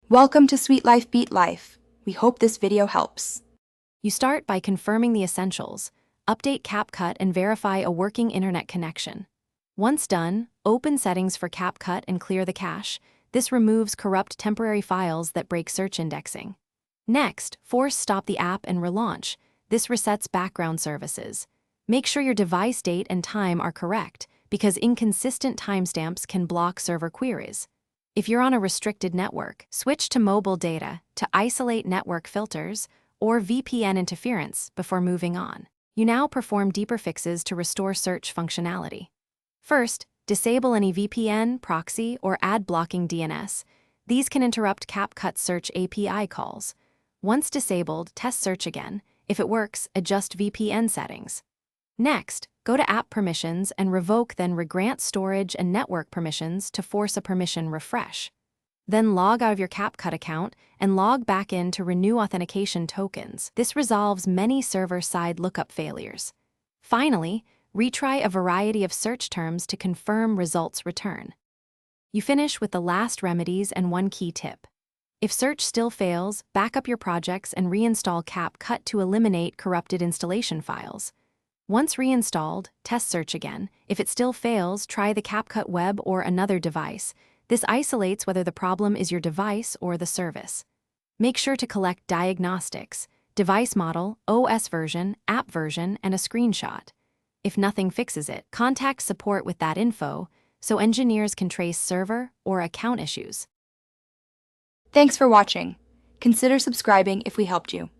Welcome to Sweet Life Beat Life. We hope this video helps. You start by confirming the essentials, update Capcut and verify a working internet connection. Once done, open settings for Capcut and clear the cache. This removes corrupt temporary files that break search indexing. Next, force stop the app and relaunch. This resets background services. Make sure your device date and time are correct, because inconsistent timestamps can block server queries. If you're on a restricted network, switch to mobile data to isolate network filters or VPN interference before moving on. You now perform deeper fixes to restore search functionality. First, disable any VPN, proxy, or ad-blocking DNS. These can interrupt Capcut search API calls. Once disabled, test search again. If it works, adjust VPN settings. Next, go to App Permissions and revoke then regrant storage and network permissions to force a permission refresh. Then log out of your Capcut account and log back in to renew authentication tokens. This resolves many server-side lookup failures. Finally, retry a variety of search terms to confirm results return. You finish with the last remedies and one key tip. If search still fails, back up your projects and reinstall Capcut to eliminate corrupted installation files. Once reinstalled, test search again. If it still fails, try the Capcut web or another device. This isolates whether the problem is your device or the service. Make sure to collect diagnostics, device model, OS version, app version, and a screenshot. If nothing fixes it, contact support with that info so engineers can trace server or account issues. Thanks for watching. Consider subscribing if we helped you.